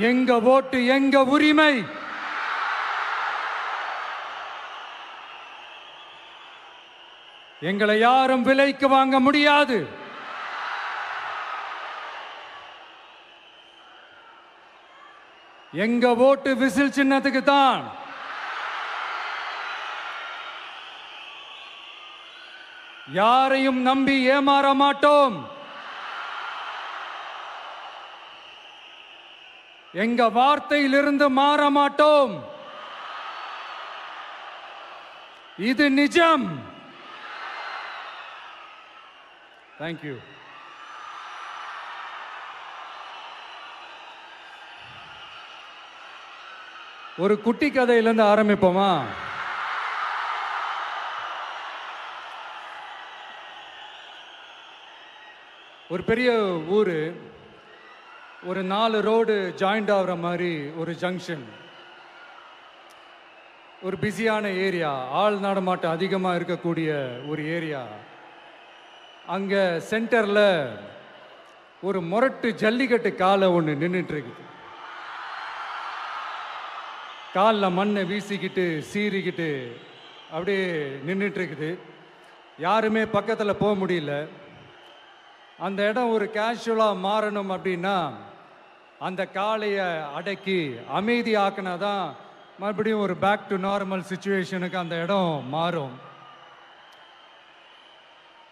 எங்க ஓட்டு எங்க உரிமை. எங்களை யாரும் விலைக்கு வாங்க முடியாது. எங்க ஓட்டு விசில் சின்னத்துக்கு தான். யாரையும் நம்பி ஏமாற மாட்டோம். எங்க வார்த்தையிலிருந்து மாற மாட்டோம். இது நிஜம். தேங்க்யூ. ஒரு குட்டி கதையிலிருந்து ஆரம்பிப்போமா? ஒரு பெரிய ஊரு, ஒரு 4 ரோடு ஜாயிண்ட் ஆகிற மாதிரி ஒரு ஜங்ஷன், ஒரு பிஸியான ஏரியா, ஆள் நடமாட்டம் அதிகமாக இருக்கக்கூடிய ஒரு ஏரியா. அங்கே சென்டரில் ஒரு முரட்டு ஜல்லிக்கட்டு காலை ஒன்று நின்றுட்டு இருக்குது. காலில் மண்ணை வீசிக்கிட்டு சீறிக்கிட்டு அப்படியே நின்றுட்டு இருக்குது. யாருமே பக்கத்தில் போக முடியல. அந்த இடம் ஒரு கேஷுவலாக மாறணும் அப்படின்னா அந்த காளையை அடக்கி அமைதியாக்கினா தான் மறுபடியும் ஒரு பேக் டு நார்மல் சுச்சுவேஷனுக்கு அந்த இடம் மாறும்.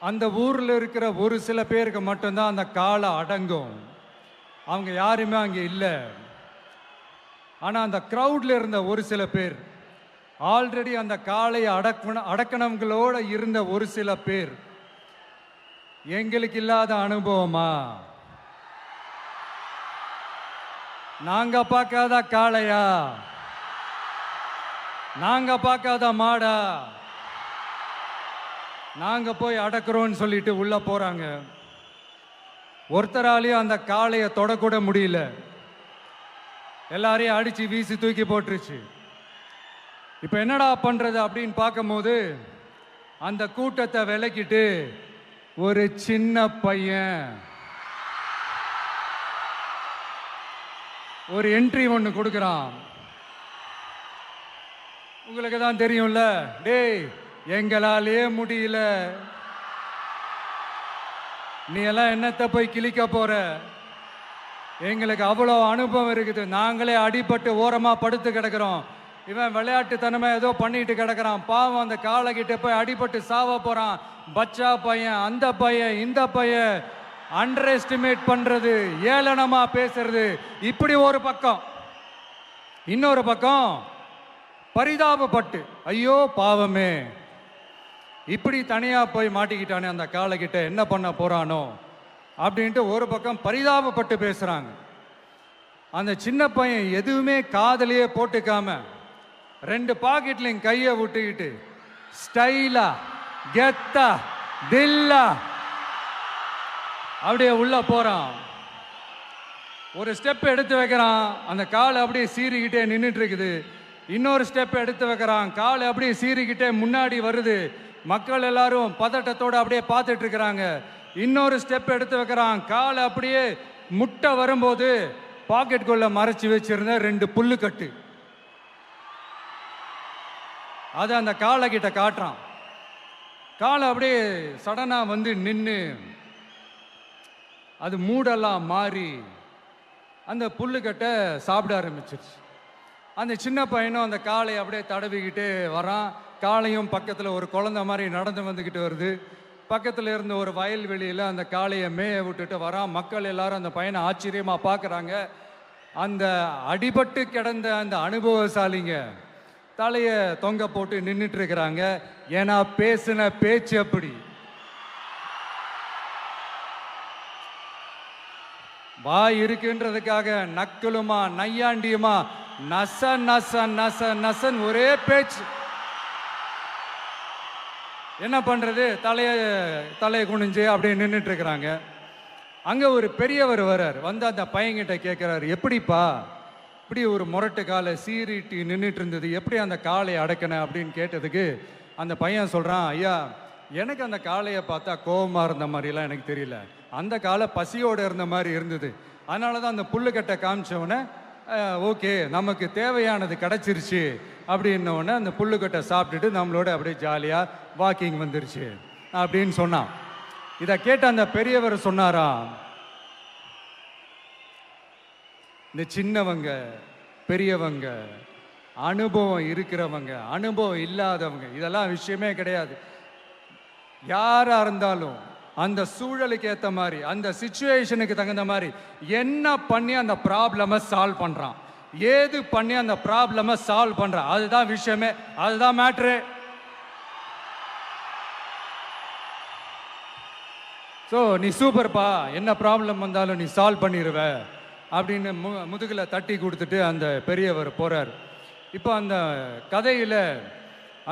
அந்த ஊரில் இருக்கிற ஒரு சில பேருக்கு மட்டும்தான் அந்த காளை அடங்கும். அவங்க யாருமே அங்கே இல்லை. ஆனால் அந்த க்ரௌடில் இருந்த ஒரு சில பேர், ஆல்ரெடி அந்த காளையை அடக்கணங்களோடு இருந்த ஒரு சில பேர், எங்களுக்கு இல்லாத அனுபவமா? நாங்க பார்க்காத காளையா? நாங்க பார்க்காத மாடா? நாங்க போய் அடக்குறோம்னு சொல்லிட்டு உள்ள போறாங்க. ஒருத்தராலையும் அந்த காளையை தொடக்கூட முடியல. எல்லாரையும் அடிச்சு வீசி தூக்கி போட்டுருச்சு. இப்ப என்னடா பண்றது அப்படின்னு பார்க்கும்போது அந்த கூட்டத்தை விலக்கிட்டு ஒரு சின்ன பையன் ஒரு என்ட்ரி ஒன்று கொடுக்குறான். உங்களுக்கு தான் தெரியும்ல, டேய் எங்களாலே முடியல, நீ எல்லாம் என்னத்தை போய் கிழிக்க போற? எங்களுக்கு அவ்வளோ அனுபவம் இருக்குது, நாங்களே அடிபட்டு ஓரமாக படுத்து கிடக்கிறோம். இவன் விளையாட்டுத்தனமா ஏதோ பண்ணிட்டு கிடக்கிறான், பாவம் அந்த காளைகிட்ட போய் அடிபட்டு சாவ போறான். பச்சா பையன், அந்த பையன், இந்த பையன், அண்டர் எஸ்டிமேட் பண்றது, ஏளனமா பேசுறது, இப்படி ஒரு பக்கம். இன்னொரு பக்கம் பரிதாபப்பட்டு, ஐயோ பாவமே, இப்படி தனியா போய் மாட்டிக்கிட்டானே அந்த காளைகிட்ட, என்ன பண்ண போறானோ அப்படின்ட்டு ஒரு பக்கம் பரிதாபப்பட்டு பேசுறாங்க. அந்த சின்ன பையன் எதுவுமே காதலையே போட்டுக்காம 2 பாக்கெட்லையும் கையை விட்டுக்கிட்டு ஸ்டைலா கெத்தா தில்லா அப்படியே உள்ள போறான். ஒரு ஸ்டெப் எடுத்து வைக்கிறான், அந்த காலை அப்படியே சீறிக்கிட்டே நின்றுட்டு இருக்குது. இன்னொரு ஸ்டெப் எடுத்து வைக்கிறான், காலை அப்படியே சீறிக்கிட்டே முன்னாடி வருது. மக்கள் எல்லாரும் பதட்டத்தோடு அப்படியே பார்த்துட்டு இருக்கிறாங்க. இன்னொரு ஸ்டெப் எடுத்து வைக்கிறான், காலை அப்படியே முட்டை வரும்போது பாக்கெட்டுக்குள்ள மறைச்சு வச்சிருந்த 2 புல்லுக்கட்டு அதை அந்த காளை கிட்ட காட்டுறான். காளை அப்படியே சடனா வந்து நின்று அது மூடெல்லாம் மாறி அந்த புல்லுக்கட்டை சாப்பிட ஆரம்பிச்சிருச்சு. அந்த சின்ன பையனும் அந்த காளையை அப்படியே தடவிக்கிட்டே வரான். காளையும் பக்கத்தில் ஒரு குழந்தை மாதிரி நடந்து வந்துக்கிட்டு வருது. பக்கத்தில் இருந்த ஒரு வயல்வெளியில் அந்த காளையை மேய விட்டுட்டு வரான். மக்கள் எல்லாரும் அந்த பையனை ஆச்சரியமாக பார்க்குறாங்க. அந்த அடிபட்டு கிடந்த அந்த அனுபவசாலிங்க தலையை தொங்க போட்டு நின்றுட்டு இருக்கிறாங்க. ஏன்னா பேசின பேச்சு அப்படி. வாய் இருக்குன்றதுக்காக நக்கலுமா நையாண்டியுமா நச நச நச நசன் ஒரே பேச்சு. என்ன பண்றது, தலையை குனிஞ்சு அப்படியே நின்றுட்டு இருக்கிறாங்க. அங்க ஒரு பெரியவர் வர்றார். வந்து அந்த பையன்கிட்ட கேட்கிறாரு, எப்படிப்பா இப்படி ஒரு முரட்டு காலை சீறிட்டு நின்றுட்டு இருந்தது, எப்படி அந்த காலை அடக்கின அப்படின்னு கேட்டதுக்கு அந்த பையன் சொல்றான், ஐயா எனக்கு அந்த காளையை பார்த்தா கோபமாக இருந்த மாதிரிலாம் எனக்கு தெரியல. அந்த காலை பசியோடு இருந்த மாதிரி இருந்தது. அதனால தான் அந்த புல்லுக்கட்டை காமிச்சவொடனே ஓகே நமக்கு தேவையானது கிடச்சிருச்சு அப்படின்னோடனே அந்த புல்லுக்கட்டை சாப்பிட்டுட்டு நம்மளோட அப்படியே ஜாலியாக வாக்கிங் வந்துருச்சு அப்படின்னு சொன்னான். இதை கேட்ட அந்த பெரியவர் சொன்னாராம், இந்த சின்னவங்க பெரியவங்க அனுபவம் இருக்கிறவங்க அனுபவம் இல்லாதவங்க இதெல்லாம் விஷயமே கிடையாது. யாரா இருந்தாலும் அந்த சூழலுக்கு ஏற்ற மாதிரி அந்த சிச்சுவேஷனுக்கு தகுந்த மாதிரி என்ன பண்ணி அந்த ப்ராப்ளமை சால்வ் பண்றான், ஏது பண்ணி அந்த ப்ராப்ளமை சால்வ் பண்றான், அதுதான் விஷயமே, அதுதான் மேட்ரு. ஸோ நீ சூப்பர்ப்பா, என்ன ப்ராப்ளம் வந்தாலும் நீ சால்வ் பண்ணிடுவ அப்படின்னு முதுகில் தட்டி கொடுத்துட்டு அந்த பெரியவர் போறார். இப்போ அந்த கதையில்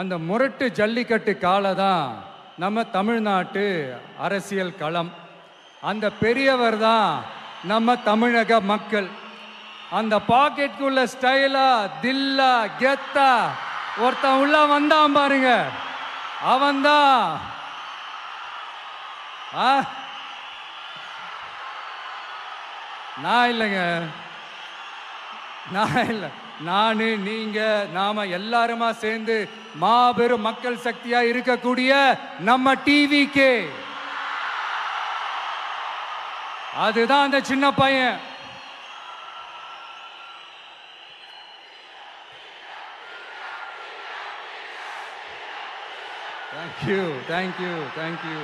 அந்த முரட்டு ஜல்லிக்கட்டு காலை தான் நம்ம தமிழ்நாட்டு அரசியல் களம். அந்த பெரியவர் தான் நம்ம தமிழக மக்கள். அந்த பாக்கெட்டுக்குள்ள ஸ்டைலா தில்லா கெத்தா ஒருத்தன் உள்ள வந்தான் பாருங்க, அவன்தான் நான் இல்லைங்க, நான் இல்லை, நானு நீங்க நாம எல்லாருமா சேர்ந்து மாபெரும் மக்கள் சக்தியா இருக்கக்கூடிய நம்ம டிவிகே, அதுதான் அந்த சின்ன பையன். Thank you thank you thank you.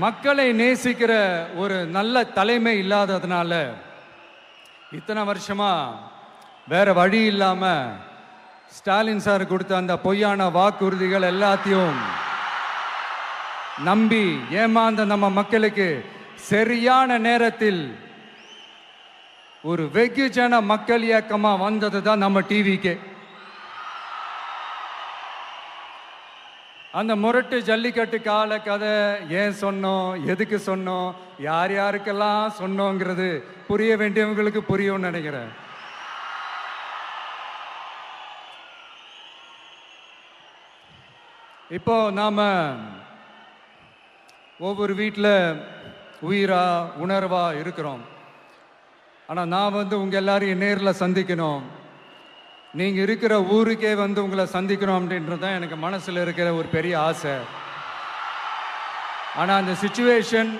மக்களை நேசிக்கிற ஒரு நல்ல தலைமை இல்லாததுனால இத்தனை வருஷமா வேற வழி இல்லாம ஸ்டாலின் சார் கொடுத்த அந்த பொய்யான வாக்குறுதிகள் எல்லாத்தையும் நம்பி ஏமாந்த நம்ம மக்களுக்கு சரியான நேரத்தில் ஒரு வெகுஜன மக்கள் இயக்கமா வந்தது தான் நம்ம டிவிக்கு. அந்த முரட்டு ஜல்லிக்கட்டு கால கதை ஏன் சொன்னோம், எதுக்கு சொன்னோம், யார் யாருக்கெல்லாம் சொன்னோங்கிறது புரிய வேண்டியவங்களுக்கு புரியும்னு நினைக்கிறேன். இப்போ நாம ஒவ்வொரு வீட்டில் உயிரா உணர்வா இருக்கிறோம். ஆனால் நான் உங்க எல்லாரையும் நேரில் சந்திக்கணும், நீங்க இருக்கிற ஊருக்கே உங்களை சந்திக்கணும் அப்படின்றது தான் எனக்கு மனசுல இருக்கிற ஒரு பெரிய ஆசை. ஆனா அந்த சிச்சுவேஷன்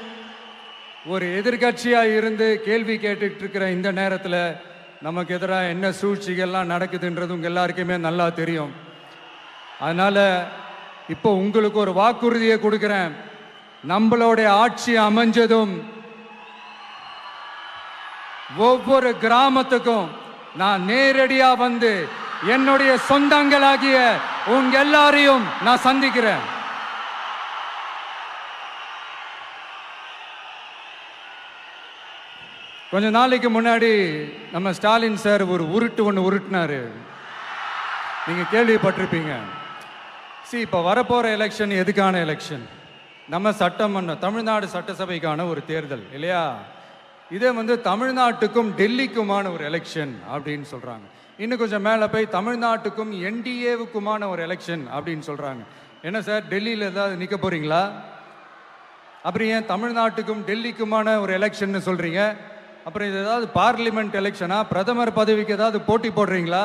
ஒரு எதிர்கட்சியா இருந்து கேள்வி கேட்டுட்டு இருக்கிற இந்த நேரத்தில் நமக்கு எதிராக என்ன சூழ்ச்சிகள்லாம் நடக்குதுன்றது உங்க எல்லாருக்குமே நல்லா தெரியும். அதனால இப்போ உங்களுக்கு ஒரு வாக்குறுதியை கொடுக்கிறேன், நம்மளுடைய ஆட்சி அமைஞ்சதும் ஒவ்வொரு கிராமத்துக்கும் நான் நேரடியா என்னுடைய சொந்தங்களாகிய உங்க எல்லாரையும் நான் சந்திக்கிறேன். கொஞ்ச நாளைக்கு முன்னாடி நம்ம ஸ்டாலின் சார் ஒரு உருட்டு ஒன்று உருட்டினாரு, நீங்க கேள்விப்பட்டிருப்பீங்க. இப்ப வரப்போற எலெக்ஷன் எதுக்கான எலெக்ஷன்? நம்ம சட்டமன்ற தமிழ்நாடு சட்டசபைக்கான ஒரு தேர்தல் இல்லையா? இதே தமிழ்நாட்டுக்கும் டெல்லிக்குமான ஒரு எலெக்ஷன் அப்படின்னு சொல்றாங்க. இன்னும் கொஞ்சம் மேலே போய் தமிழ்நாட்டுக்கும் என்டிஏவுக்குமான ஒரு எலெக்ஷன் அப்படின்னு சொல்றாங்க. என்ன சார், டெல்லியில் ஏதாவது நிற்க போறீங்களா? அப்புறம் ஏன் தமிழ்நாட்டுக்கும் டெல்லிக்குமான ஒரு எலெக்ஷன் சொல்றீங்க? அப்புறம் இது ஏதாவது பார்லிமெண்ட் எலெக்ஷனா, பிரதமர் பதவிக்கு ஏதாவது போட்டி போடுறீங்களா?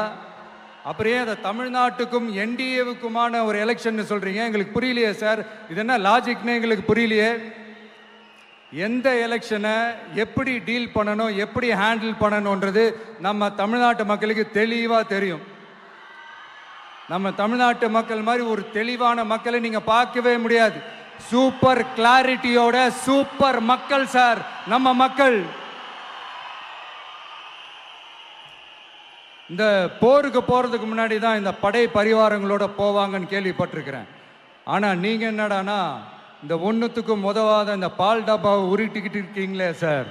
அப்புறம் ஏன் அதை தமிழ்நாட்டுக்கும் என்டிஏவுக்குமான ஒரு எலெக்ஷன் சொல்றீங்க? எங்களுக்கு புரியலையே சார், இது என்ன லாஜிக்னு எங்களுக்கு புரியலையே. எந்த எலெக்ஷனை எப்படி டீல் பண்ணணும், எப்படி ஹேண்டில் பண்ணணுன்றது நம்ம தமிழ்நாட்டு மக்களுக்கு தெளிவாக தெரியும். நம்ம தமிழ்நாட்டு மக்கள் மாதிரி ஒரு தெளிவான மக்களை நீங்க பார்க்கவே முடியாது. சூப்பர் கிளாரிட்டியோட சூப்பர் மக்கள் சார் நம்ம மக்கள். இந்த போருக்கு போறதுக்கு முன்னாடி தான் இந்த படை பரிவாரங்களோட போவாங்கன்னு கேள்விப்பட்டிருக்கிறேன். ஆனா நீங்க என்னடானா இந்த ஒன்றுத்துக்கும் உதவாத இந்த பால் டப்பாவை உருட்டிக்கிட்டு இருக்கீங்களே சார்.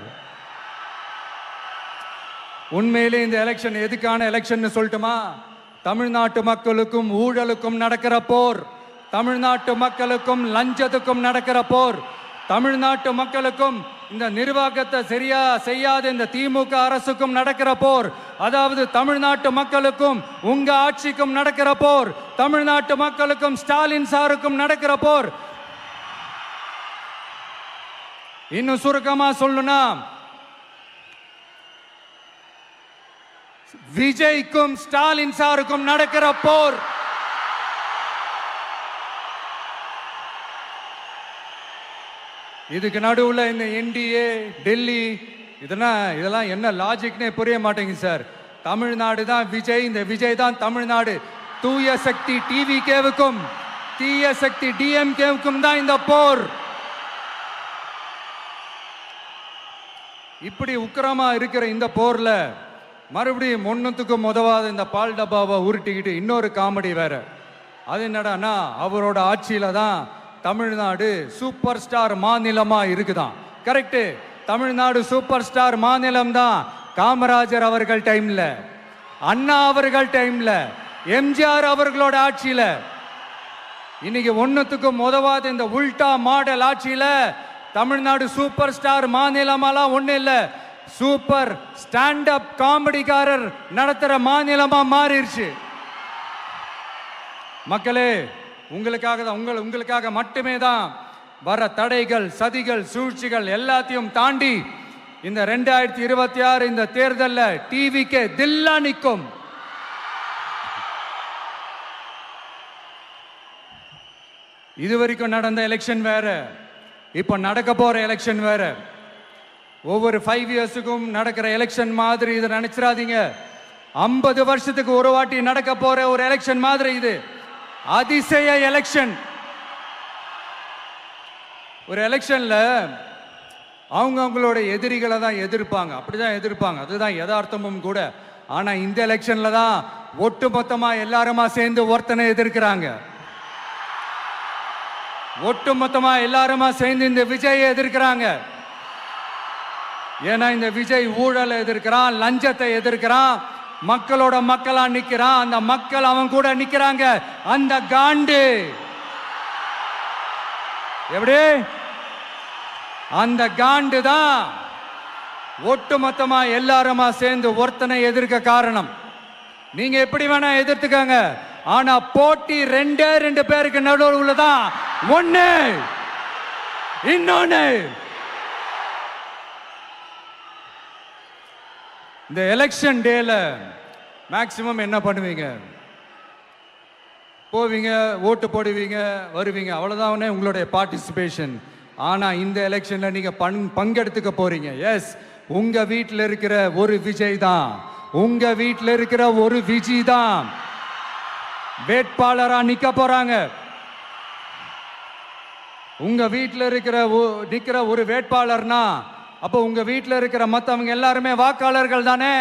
உண்மையிலே இந்த எலெக்ஷன் எதுக்கான எலெக்ஷன் சொல்லட்டுமா? தமிழ்நாட்டு மக்களுக்கும் ஊழலுக்கும் நடக்கிற போர், தமிழ்நாட்டு மக்களுக்கும் லஞ்சத்துக்கும் நடக்கிற போர், தமிழ்நாட்டு மக்களுக்கும் இந்த நிர்வாகத்தை சரியா செய்யாத இந்த திமுக அரசுக்கும் நடக்கிற போர், அதாவது தமிழ்நாட்டு மக்களுக்கும் உங்க ஆட்சிக்கும் நடக்கிற போர், தமிழ்நாட்டு மக்களுக்கும் ஸ்டாலின் சாருக்கும் நடக்கிற போர். இன்னும் சுருக்கமா சொல்லணும்னா, விஜய்க்கும் ஸ்டாலின் சாருக்கும் நடக்கிற போர். இதுக்கு நடுவுல இந்த என்டிஏ, டெல்லி, இதெல்லாம் என்ன லாஜிக்னே புரிய மாட்டேங்குது சார். தமிழ்நாடு தான் விஜய், இந்த விஜய் தான் தமிழ்நாடு. தூய சக்தி டிவிகேவுக்கும் தீய சக்தி டிஎம்கேவுக்கும் தான் இந்த போர். இப்படி உக்கிரமா இருக்கிற இந்த போர்ல மறுபடியும் ஒன்னுத்துக்கும் உதவாத இந்த பால் டப்பாவை உருட்டிக்கிட்டு இன்னொரு காமெடி வேற. அது என்னடான்னா, அவரோட ஆட்சியில தான் தமிழ்நாடு சூப்பர் ஸ்டார் மாநிலமா இருக்குதான். கரெக்ட், தமிழ்நாடு சூப்பர் ஸ்டார் மாநிலம் தான். காமராஜர் அவர்கள் டைம்ல, அண்ணா அவர்கள் டைம்ல, எம்ஜிஆர் அவர்களோட ஆட்சியில. இன்னைக்கு ஒன்னுத்துக்கும் உதவாத இந்த உல்டா மாடல் ஆட்சியில தமிழ்நாடு சூப்பர் ஸ்டார் மாநிலமாலாம் ஒண்ணு இல்ல, சூப்பர் ஸ்டாண்ட் அப் காமெடிக்காரர் நடத்துற மாநிலமா மாறிடுச்சு. மக்களே, உங்களுக்காக தான், உங்களுக்காக மட்டுமே தான் வர தடைகள், சதிகள், சூழ்ச்சிகள் எல்லாத்தையும் தாண்டி இந்த 2026 இந்த தேர்தலில் டிவிக்கு தில்லா நிற்கும். இதுவரைக்கும் நடந்த எலெக்ஷன் வேற, இப்ப நடக்க போற எலெக்ஷன் வேற. ஒவ்வொரு 5 இயர்ஸுக்கும் நடக்கிற எலெக்ஷன் மாதிரி இதை நினைச்சிடாதீங்க. 50 வருஷத்துக்கு ஒரு வாட்டி நடக்க போற ஒரு எலெக்ஷன் மாதிரி இது. அதிசய எலெக்ஷன். ஒரு எலெக்ஷன்ல அவங்களோட எதிரிகளை தான் எதிர்ப்பாங்க, அப்படிதான் எதிர்ப்பாங்க, அதுதான் யதார்த்தமும் கூட. ஆனா இந்த எலெக்ஷன்ல தான் ஒட்டுமொத்தமா எல்லாருமா சேர்ந்து ஒருத்தனை எதிர்க்கிறாங்க. ஒட்டுமொத்தமா எல்லாருமா சேர்ந்து இந்த விஜயை எதிர்க்கிறாங்க. ஏன்னா இந்த விஜய் ஊழலை எதிர்க்கிறான், லஞ்சத்தை எதிர்க்கிறான், மக்களோட மக்களா நிக்கிறான். அந்த மக்கள் அவன் கூட நிக்கிறாங்க. அந்த காண்டு எப்படி, அந்த காண்டு தான் ஒட்டுமொத்தமா எல்லாருமா சேர்ந்து ஒருத்தனை எதிர்க்க காரணம். நீங்க எப்படி வேணா எதிர்த்துக்கங்க, ஆனா போட்டி 2 பேருக்கு நடுவுல தான். ஒண்ணு இன்னொன்னு. இந்த எலெக்ஷன் டேல மேக்சிமம் என்ன பண்ணுவீங்க? போவீங்க, ஓட்டு போடுவீங்க, வருவீங்க, அவ்வளவுதான் உங்களுடைய பார்ட்டிசிபேஷன். ஆனா இந்த எலெக்ஷன்ல நீங்க பங்கெடுத்துக்க போறீங்க. எஸ், உங்க வீட்டில் இருக்கிற ஒரு விஜய் தான், உங்க வீட்டில் இருக்கிற ஒரு விஜய் தான் வேட்பாளரா நிக்க போறாங்க. உங்க வீட்டில் நிக்கிற ஒரு வேட்பாளர்னா அப்போ உங்க வீட்டில் இருக்கிற மற்றவங்க எல்லாருமே வாக்காளர்கள் தானே.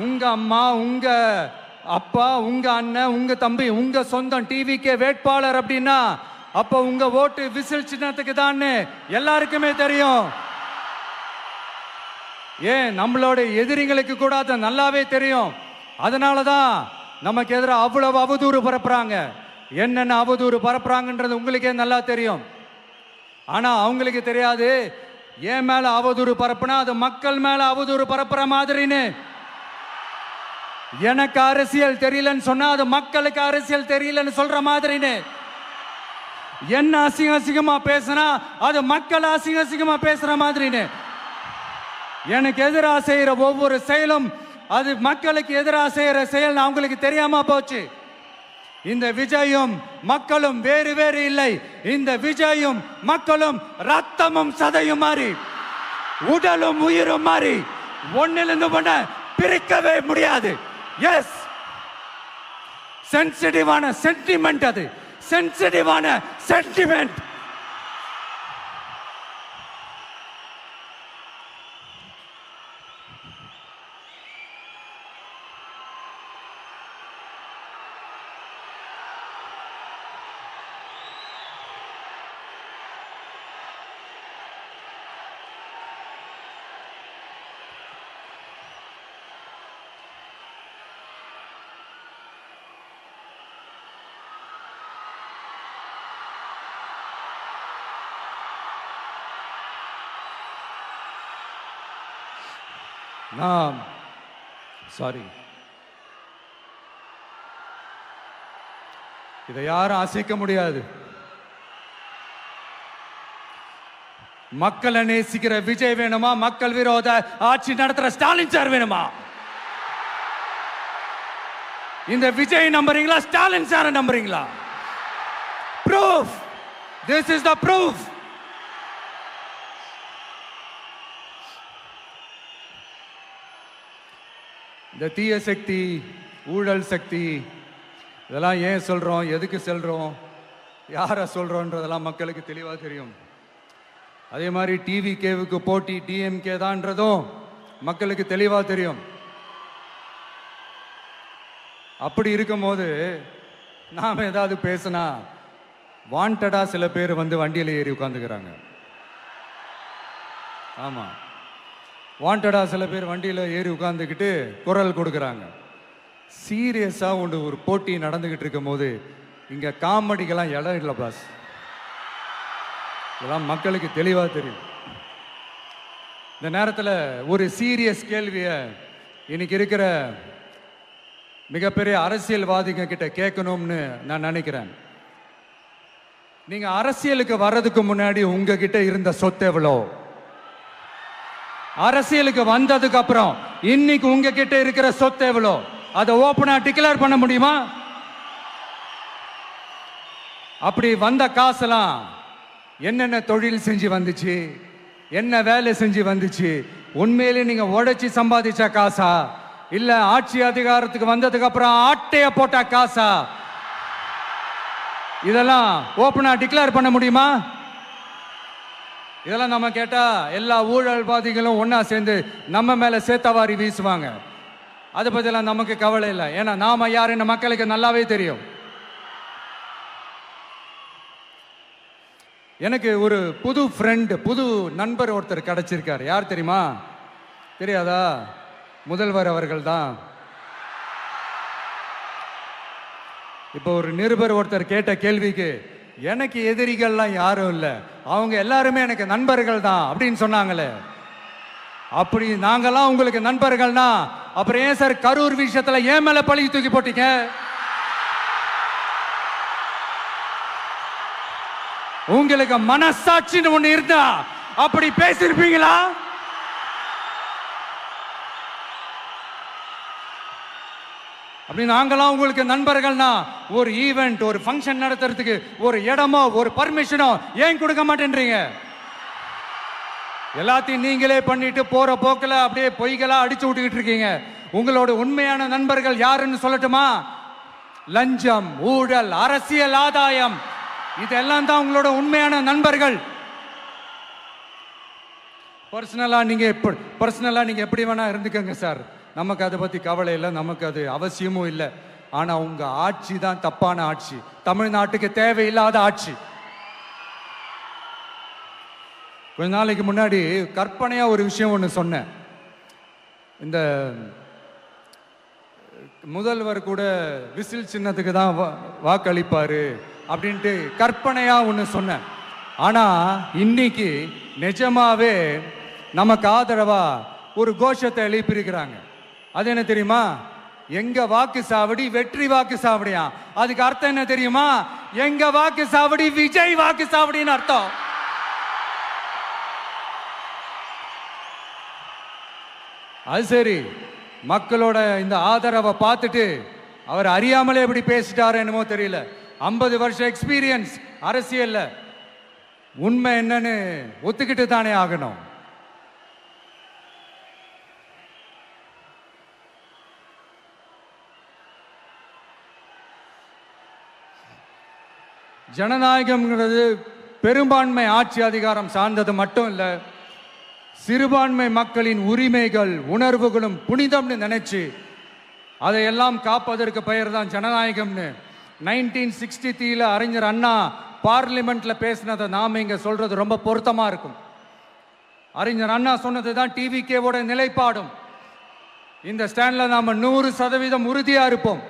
உங்க அம்மா, உங்க அப்பா, உங்க அண்ணன், உங்க தம்பி, உங்க சொந்தம் டிவிக்கே வேட்பாளர் அப்படின்னா அப்போ உங்க ஓட்டு விசில் சின்னத்துக்கு தான் எல்லாருக்குமே தெரியும். ஏன், நம்மளோட எதிரிகளுக்கு கூட அது நல்லாவே தெரியும். அதனாலதான் நமக்கு எதிராக அவ்வளவு அவதூறு பரப்புறாங்க. என்னென்ன அவதூறு பரப்புறாங்கன்றது உங்களுக்கே நல்லா தெரியும். ஆனா அவங்களுக்கு தெரியாது, ஏன் மேல அவதூறு பரப்புனா அது மக்கள் மேல அவதூறு பரப்புற மாதிரின்னு. எனக்கு அரசியல் தெரியலன்னு சொன்னா அது மக்களுக்கு அரசியல் தெரியலன்னு சொல்ற மாதிரின்னு. என்ன அசிங்கமா பேசினா அது மக்கள் அசிங்கமா பேசுற மாதிரின்னு. எனக்கு எதிராக செய்யற ஒவ்வொரு செயலும் அது மக்களுக்கு எதிராக செய்யற செயல் அவங்களுக்கு தெரியாம போச்சு. இந்த விஜயும் மக்களும் வேறு வேறு இல்லை. இந்த விஜயும் மக்களும் ரத்தமும் சதையும் மாறி, உடலும் உயிரும் மாறி, ஒன்னிலிருந்து ஒண்ண பிரிக்கவே முடியாது. எஸ், சென்சிட்டிவான சென்டிமெண்ட், அது சென்சிட்டிவான சென்டிமெண்ட். நான் சாரி, இதை யாரும் அசைக்க முடியாது. மக்களை நேசிக்கிற விஜய் வேணுமா, மக்கள் விரோத ஆட்சி நடத்துற ஸ்டாலின் சார் வேணுமா? இந்த விஜய் நம்புறீங்களா, ஸ்டாலின் சார் நம்புறீங்களா? Proof. This is the proof. இந்த தீய சக்தி, ஊழல் சக்தி, இதெல்லாம் ஏன் சொல்றோம், எதுக்கு சொல்றோம், யாரை சொல்றோன்றதெல்லாம் மக்களுக்கு தெளிவாக தெரியும். அதே மாதிரி டிவிகேவுக்கு போட்டி டிஎம்கே தான்றதும் மக்களுக்கு தெளிவாக தெரியும். அப்படி இருக்கும்போது நாம ஏதாவது பேசினா வாண்டடா சில பேர் வந்து வண்டியில் ஏறி உட்காந்துக்கிறாங்க. ஆமா, வாண்டடா சில பேர் வண்டியில் ஏறி உட்காந்துக்கிட்டு குரல் கொடுக்குறாங்க. சீரியஸாக ஒரு போட்டி நடந்துக்கிட்டு இருக்கும் போது இங்கே காமெடிக்கெல்லாம் இடம் இல்லை பாஸ். இதெல்லாம் மக்களுக்கு தெளிவாக தெரியும். இந்த நேரத்தில் ஒரு சீரியஸ் கேள்வியை இன்னைக்கு இருக்கிற மிகப்பெரிய அரசியல்வாதிங்க கிட்ட கேட்கணும்னு நான் நினைக்கிறேன். நீங்க அரசியலுக்கு வர்றதுக்கு முன்னாடி உங்ககிட்ட இருந்த சொத்து எவ்வளோ? அரசியலுக்கு வந்ததுக்கு அப்புறம் இன்னைக்கு உங்ககிட்ட இருக்கிற சொத்து எவ்வளோ? அதை ஓப்பனா டிக்ளேர் பண்ண முடியுமா? அப்படி வந்த காசெல்லாம் என்னென்ன தொழில் செஞ்சு வந்துச்சு, என்ன வேலை செஞ்சு வந்துச்சு, உண்மையிலே நீங்க உழைச்சி சம்பாதிச்ச காசா, இல்ல ஆட்சி அதிகாரத்துக்கு வந்ததுக்கு அப்புறம் ஆட்டைய போட்ட காசா? இதெல்லாம் ஓப்பனா டிக்ளேர் பண்ண முடியுமா? இதெல்லாம் நம்ம கேட்டா எல்லா ஊழல்வாதிகளும் ஒன்னா சேர்ந்து நம்ம மேல சேத்தவாரி வீசுவாங்க. அதை பத்திலாம் நமக்கு கவலை இல்லை. ஏன்னா நாம யாருன்னு மக்களுக்கு நல்லாவே தெரியும். எனக்கு ஒரு புது ஃப்ரெண்ட், புது நண்பர் ஒருத்தர் கிடைச்சிருக்கார். யார் தெரியுமா? தெரியாதா? முதல்வர் அவர்கள் தான். இப்போ ஒரு நிருபர் ஒருத்தர் கேட்ட கேள்விக்கு எனக்கு எதிரிகள்லாம் யாரும் இல்லை, அவங்க எல்லாருமே எனக்கு நண்பர்கள் தான் அப்படின்னு சொன்னாங்களே. அப்படி நாங்கெல்லாம் உங்களுக்கு நண்பர்கள்னா அப்புறம் ஏன் சார் கரூர் விஷயத்துல ஏன் மேல பழி தூக்கி போட்டீங்க? உங்களுக்கு மனசாட்சின்னு ஒண்ணு இருந்தா அப்படி பேசிருப்பீங்களா? அப்படி நாங்களாம் உங்களுக்கு நண்பர்கள்னா ஒரு ஈவெண்ட், ஒரு ஃபங்க்ஷன் நடத்துறதுக்கு ஒரு இடமோ ஒரு பர்மிஷனோ ஏன் கொடுக்க மாட்டேன்றீங்க? எல்லாத்தையும் நீங்களே பண்ணிட்டு போற போக்கில் அப்படியே பொய்களா அடிச்சு விட்டுக்கிட்டு இருக்கீங்க. உங்களோட உண்மையான நண்பர்கள் யாருன்னு சொல்லட்டுமா? லஞ்சம், ஊழல், அரசியல் ஆதாயம், இதெல்லாம் தான் உங்களோட உண்மையான நண்பர்கள். பர்சனலா நீங்க எப்படி வேணா இருந்துக்கங்க சார், நமக்கு அதை பத்தி கவலை இல்லை, நமக்கு அது அவசியமும் இல்லை. ஆனா உங்க ஆட்சி தான் தப்பான ஆட்சி, தமிழ்நாட்டுக்கு தேவையில்லாத ஆட்சி. கொஞ்ச நாளைக்கு முன்னாடி கற்பனையா ஒரு விஷயம் ஒன்று சொன்னேன். இந்த முதல்வர் கூட விசில் சின்னத்துக்கு தான் வாக்களிப்பாரு அப்படின்ட்டு கற்பனையா ஒன்று சொன்னேன். ஆனா இன்னைக்கு நிஜமாவே நமக்கு ஆதரவா ஒரு கோஷத்தை எழுப்பியிருக்கிறாங்க. அது என்ன தெரியுமா? எங்க வாக்கு சாவடி வெற்றி வாக்கு சாவடியா. அதுக்கு அர்த்தம் என்ன தெரியுமா? எங்க வாக்கு சாவடி விஜய் வாக்கு சாவடின்னு அர்த்தம். அது சரி, மக்களோட இந்த ஆதரவை பார்த்துட்டு அவர் அறியாமலே எப்படி பேசிட்டாரு என்னமோ தெரியல. 50 வருஷம் எக்ஸ்பீரியன்ஸ் அரசியல்ல, உண்மை என்னன்னு ஒத்துக்கிட்டு தானே ஆகணும். ஜனநாயகம்ங்கிறது பெரும்பான்மை ஆட்சி அதிகாரம் சார்ந்தது மட்டும் இல்லை, சிறுபான்மை மக்களின் உரிமைகள் உணர்வுகளும் புனிதம்னு நினைச்சு அதையெல்லாம் காப்பதற்கு பெயர் தான் ஜனநாயகம்னு 1963 அறிஞர் அண்ணா பார்லிமெண்ட்ல பேசினதை நாம இங்க சொல்றது ரொம்ப பொருத்தமா இருக்கும். அறிஞர் அண்ணா சொன்னது தான் டிவிகேவோட நிலைப்பாடும். இந்த ஸ்டாண்ட்ல நாம 100% உறுதியா இருப்போம்.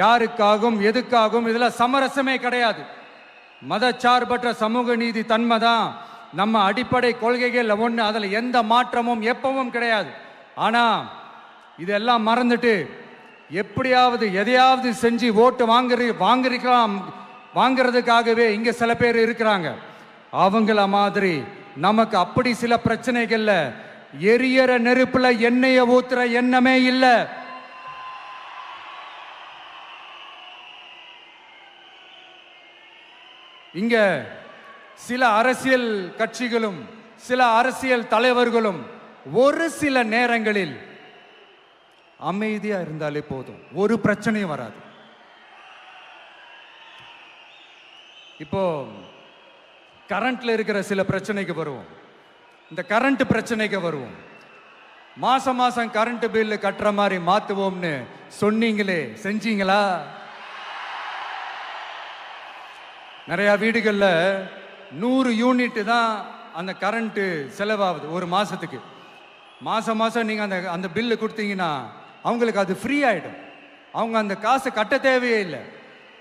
யாருக்காகவும் எதுக்காகவும் இதுல சமரசமே கிடையாது. மதச்சார்பற்ற சமூக நீதி தன்மை தான் நம்ம அடிப்படை கொள்கைகள் ஒன்று. அதில் எந்த மாற்றமும் எப்பவும் கிடையாது. ஆனா இதெல்லாம் மறந்துட்டு எப்படியாவது எதையாவது செஞ்சு ஓட்டு வாங்குறதுக்காகவே இங்க சில பேர் இருக்கிறாங்க. அவங்கள மாதிரி நமக்கு அப்படி சில பிரச்சனைகள்ல எரியற நெருப்புல எண்ணெய ஊத்துற எண்ணமே இல்ல. இங்க சில அரசியல் கட்சிகளும் சில அரசியல் தலைவர்களும் ஒரு சில நேரங்களில் அமைதியா இருந்தாலே போதும், ஒரு பிரச்சனையும் வராது. இப்போ கரண்ட்ல இருக்கிற சில பிரச்சனைக்கு வருவோம். இந்த கரண்ட் பிரச்சனைக்கு வருவோம். மாசம் மாசம் கரண்ட் பில் கட்டுற மாதிரி மாத்துவோம்னு சொன்னீங்களே, செஞ்சீங்களா? நிறைய வீடுகள்ல 100 யூனிட் தான் அந்த கரண்ட் செலவாகுது ஒரு மாசத்துக்கு. மாசம் மாசம் நீங்க அந்த பில்லு கொடுத்தீங்கன்னா அவங்களுக்கு அது ஃப்ரீ ஆயிடும். அவங்க அந்த காசு கட்ட தேவையே இல்லை.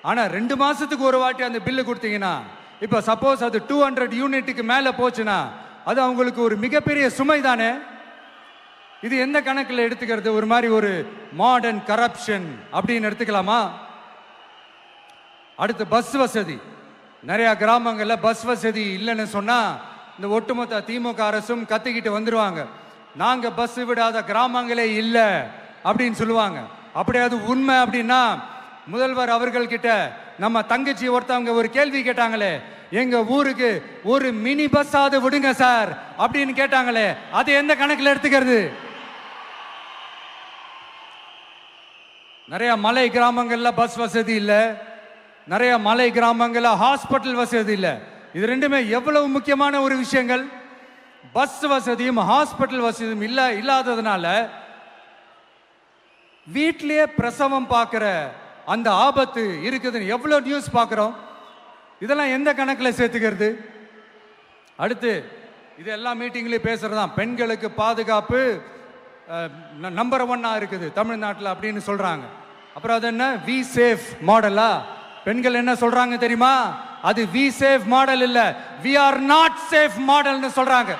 ஆனா 2 மாசத்துக்கு ஒரு வாட்டி அந்த பில்லு கொடுத்தீங்கன்னா, இப்ப சப்போஸ் அது 200 யூனிட்டுக்கு மேல போச்சுன்னா அது அவங்களுக்கு ஒரு மிகப்பெரிய சுமை தானே. இது எந்த கணக்கில் எடுத்துக்கிறது? ஒரு மாதிரி ஒரு மாடர்ன் கரப்ஷன் அப்படின்னு எடுத்துக்கலாமா? அடுத்து பஸ் வசதி. நிறைய கிராமங்கள்ல பஸ் வசதி இல்லைன்னு சொன்னா இந்த ஒட்டுமொத்த திமுக அரசும் கத்திக்கிட்டு வந்துருவாங்க. நாங்க பஸ் விடாத கிராமங்களே இல்லை அப்படின்னு சொல்லுவாங்க. அப்படியே அது உண்மை அப்படின்னா முதல்வர் அவர்கள் கிட்ட நம்ம தங்கச்சி ஒருத்தவங்க ஒரு கேள்வி கேட்டாங்களே, எங்க ஊருக்கு ஒரு மினி பஸ் ஆவது விடுங்க சார் அப்படின்னு கேட்டாங்களே, அது எந்த கணக்கில் எடுத்துக்கிறது? நிறைய மலை கிராமங்கள்ல பஸ் வசதி இல்லை, நிறைய மலை கிராமங்கள்ல ஹாஸ்பிட்டல் வசதி இல்லை. இது ரெண்டுமே எவ்வளவு முக்கியமான ஒரு விஷயங்கள். பஸ் வசதியும் ஹாஸ்பிட்டல் வசதியும் இல்லாததுனால வீட்டிலேயே பிரசவம் பார்க்கிற அந்த ஆபத்து இருக்குதுன்னு எவ்வளவு நியூஸ் பார்க்கிறோம். இதெல்லாம் எந்த கணக்கில் சேர்த்துக்கிறது? அடுத்து இது எல்லா மீட்டிங்லயும் பேசுறதுதான், பெண்களுக்கு பாதுகாப்பு நம்பர் 1 இருக்குது தமிழ்நாட்டில் அப்படின்னு சொல்றாங்க. அப்புறம் அது என்ன, வி சேஃப் மாடலா? பெண்கள் என்ன சொல்றாங்க தெரியுமா? அது வி சேஃப் மாடல் இல்ல, வி ஆர் நாட் சேஃப் மாடல்னு சொல்றாங்க.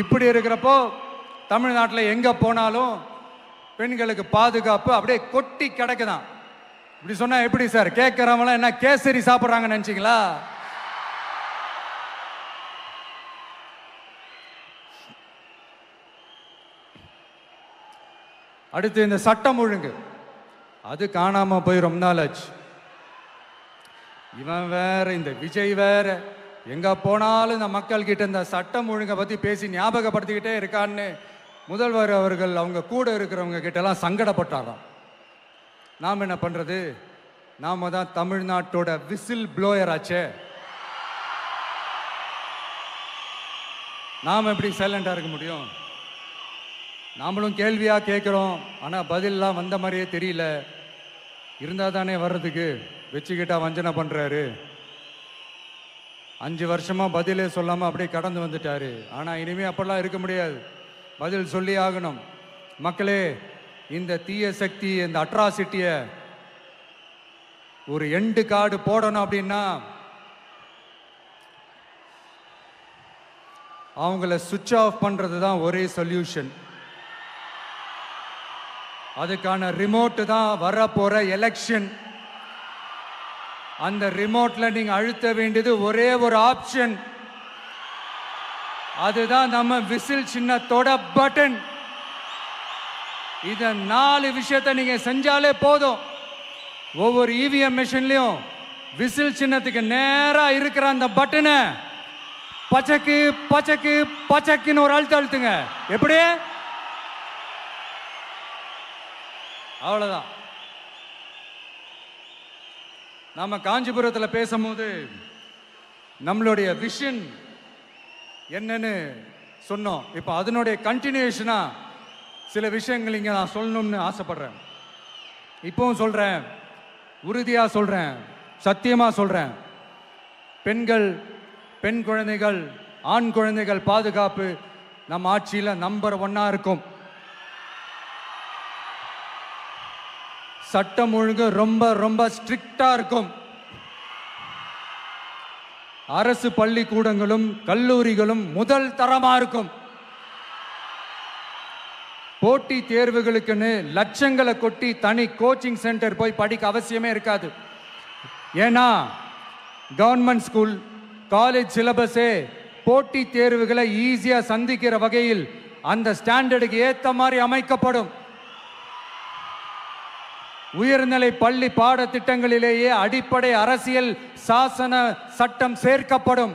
இப்படி இருக்கிறப்போ தமிழ்நாட்டில் எங்க போனாலும் பெண்களுக்கு பாதுகாப்பு அப்படியே கொட்டி கிடக்குதான். இப்படி சொன்னா எப்படி சார்? கேட்கறவங்க என்ன கேசரி சாப்பிடுறாங்கன்னு நினைச்சீங்களா? அடுத்து இந்த சட்டம் ஒழுங்கு, அது காணாம போய் ரொம்ப நாள் ஆச்சு. இவன் வேற, இந்த விஜய் வேற, எங்க போனாலும் இந்த மக்கள் கிட்ட இந்த சட்டம் ஒழுங்கை பத்தி பேசி ஞாபகப்படுத்திக்கிட்டே இருக்கான்னு முதல்வர் அவர்கள் அவங்க கூட இருக்கிறவங்க கிட்ட எல்லாம் சங்கடப்பட்டாராம். நாம் என்ன பண்றது? நாம தான் தமிழ்நாட்டோட விசில் ப்ளோயர் ஆச்சே. நாம எப்படி சைலண்டா இருக்க முடியும்? நாமளும் கேள்வியா கேட்கிறோம், ஆனா பதிலெல்லாம் வந்த மாதிரியே தெரியல. இருந்தா தானே வர்றதுக்கு, வச்சுக்கிட்டா வஞ்சனை பண்றாரு. 5 வருஷமா பதிலே சொல்லாம அப்படியே கடந்து வந்துட்டாரு. ஆனா இனிமே அப்பெல்லாம் இருக்க முடியாது, பதில் சொல்லி ஆகணும். மக்களே, இந்த தீய சக்தி, இந்த அட்ராசிட்டிய ஒரு எண்டு கார்டு போடணும் அப்படின்னா அவங்கள சுவிட்ச் ஆஃப் பண்றது தான் ஒரே சொல்யூஷன். அதுக்கான ரிமோட் தான் வரப்போற எலெக்ஷன். அந்த ரிமோட்ல நீங்க அழுத்த வேண்டியது ஒரே ஒரு ஆப்ஷன், அதுதான் நம்ம விசில் சின்னத்தோட பட்டன். இத 4 விஷயத்தை நீங்க செஞ்சாலே போதும். ஒவ்வொரு இவிஎம் மெஷின்லயும் விசில் சின்னத்துக்கு நேரா இருக்கிற அந்த பட்டனை பச்சக்கு பச்சக்கு பச்சக்குன்னு ஒரு அழுத்துங்க. எப்படி? அவ்வளவுதான். நாம காஞ்சிபுரத்தில் பேசும்போது நம்மளுடைய விஷன் என்னன்னு சொன்னோம். இப்போ அதனுடைய கண்டினியூஷனா சில விஷயங்கள் இங்க நான் சொல்லணும்னு ஆசைப்படுறேன். இப்பவும் சொல்றேன், உறுதியா சொல்றேன், சத்தியமா சொல்றேன். பெண்கள், பெண் குழந்தைகள், ஆண் குழந்தைகள் பாதுகாப்பு நம்ம ஆட்சியில் நம்பர் 1 இருக்கும். சட்டம் ஒழுங்கு ரொம்ப ரொம்ப ஸ்ட்ரிக்டா இருக்கும். அரசு பள்ளிக்கூடங்களும் கல்லூரிகளும் முதல் தரமா இருக்கும். போட்டி தேர்வுகளுக்குன்னு லட்சங்களை கொட்டி தனி கோச்சிங் சென்டர் போய் படிக்க அவசியமே இருக்காது. ஏன்னா கவர்மெண்ட் ஸ்கூல் காலேஜ் சிலபஸே போட்டி தேர்வுகளை ஈஸியா சந்திக்கிற வகையில் அந்த ஸ்டாண்டர்டுக்கு ஏத்த மாதிரி அமைக்கப்படும். உயர்நிலை பள்ளி பாடத்திட்டங்களிலேயே அடிப்படை அரசியல் சாசன சட்டம் சேர்க்கப்படும்.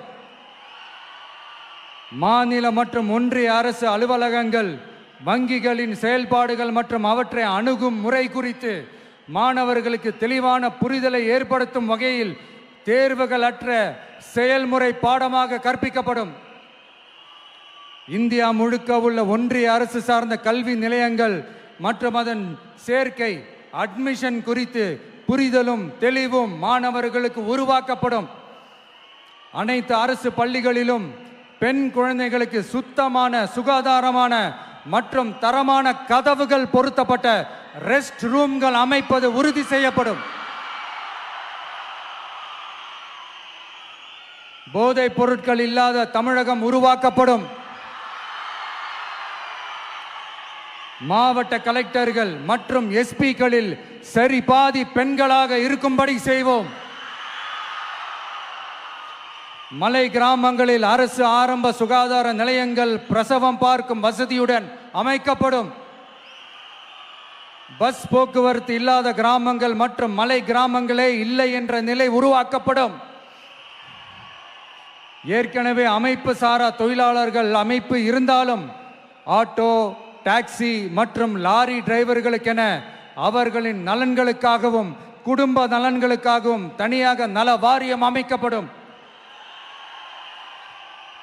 மாநில மற்றும் ஒன்றிய அரசு அலுவலகங்கள் வங்கிகளின் செயல்பாடுகள் மற்றும் அவற்றை அணுகும் முறை குறித்து மாணவர்களுக்கு தெளிவான புரிதலை ஏற்படுத்தும் வகையில் தேர்வுகள் அற்ற செயல்முறை பாடமாக கற்பிக்கப்படும். இந்தியா முழுக்க உள்ள ஒன்றிய அரசு சார்ந்த கல்வி நிலையங்கள் மற்றும் அதன் சேர்க்கை அட்மிஷன் குறித்து புரிதலும் தெளிவும் மாணவர்களுக்கு உருவாக்கப்படும். அனைத்து அரசு பள்ளிகளிலும் பெண் குழந்தைகளுக்கு சுத்தமான சுகாதாரமான மற்றும் தரமான கதவுகள் பொருத்தப்பட்ட ரெஸ்ட் ரூம்கள் அமைப்பது உறுதி செய்யப்படும். போதைப் பொருட்கள் இல்லாத தமிழகம் உருவாக்கப்படும். மாவட்ட கலெக்டர்கள் மற்றும் எஸ்பிக்களில் சரி பாதி பெண்களாக இருக்கும்படி செய்வோம். மலை கிராமங்களில் அரசு ஆரம்ப சுகாதார நிலையங்கள் பிரசவம் பார்க்கும் வசதியுடன் அமைக்கப்படும். பஸ் போக்குவரத்து இல்லாத கிராமங்கள் மற்றும் மலை கிராமங்களே இல்லை என்ற நிலை உருவாக்கப்படும். ஏற்கனவே அமைப்பு சாரா தொழிலாளர்கள் அமைப்பு இருந்தாலும் ஆட்டோ டாக்ஸி மற்றும் லாரி டிரைவர்களுக்கென அவர்களின் நலன்களுக்காகவும் குடும்ப நலன்களுக்காகவும் தனியாக நல வாரியம் அமைக்கப்படும்.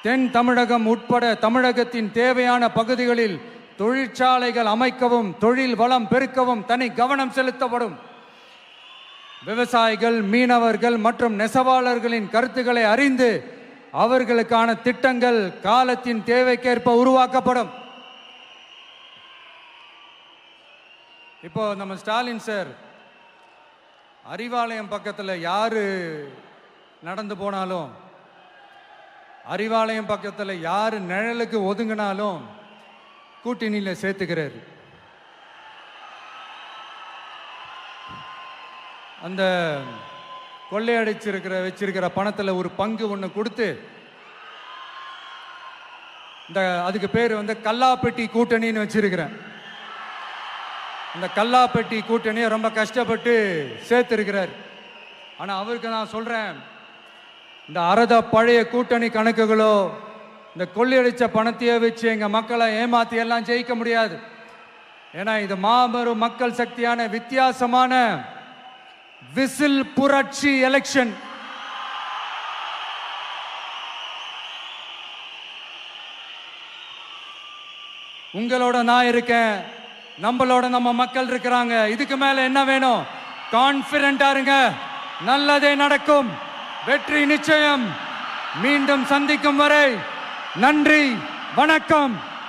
தென் தமிழகம் உட்பட தமிழகத்தின் தேவையான பகுதிகளில் தொழிற்சாலைகள் அமைக்கவும் தொழில் வளம் பெருக்கவும் தனி கவனம் செலுத்தப்படும். விவசாயிகள் மீனவர்கள் மற்றும் நெசவாளர்களின் கருத்துக்களை அறிந்து அவர்களுக்கான திட்டங்கள் காலத்தின் தேவைக்கேற்ப உருவாக்கப்படும். இப்போ நம்ம ஸ்டாலின் சார் அறிவாலயம் பக்கத்தில் யாரு நடந்து போனாலும் அறிவாலயம் பக்கத்தில் யாரு நிழலுக்கு ஒதுங்கினாலும் கூட்டணியில் சேர்த்துக்கிறார். அந்த கொள்ளையடிச்சிருக்கிற வச்சிருக்கிற பணத்தில் ஒரு பங்கு ஒன்று கொடுத்து இந்த அதுக்கு பேர் கல்லாப்பெட்டி கூட்டணின்னு வச்சிருக்கிறேன். இந்த கல்லாப்பெட்டி கூட்டணியை ரொம்ப கஷ்டப்பட்டு சேர்த்திருக்கிறார். ஆனால் அவருக்கு நான் சொல்றேன், இந்த அறத பழைய கூட்டணி கணக்குகளோ இந்த கொள்ளையடிச்ச பணத்தையே வச்சு எங்க மக்களை ஏமாத்தி எல்லாம் ஜெயிக்க முடியாது. ஏன்னா இது மாபெரும் மக்கள் சக்தியான வித்தியாசமான விசில் புரட்சி எலெக்ஷன். உங்களோட நான் இருக்கேன், நம்மளோட நம்ம மக்கள் இருக்கிறாங்க. இதுக்கு மேல என்ன வேணும்? கான்பிடென்ட்டா இருங்க, நல்லதே நடக்கும், வெற்றி நிச்சயம். மீண்டும் சந்திக்கும் வரை நன்றி, வணக்கம்.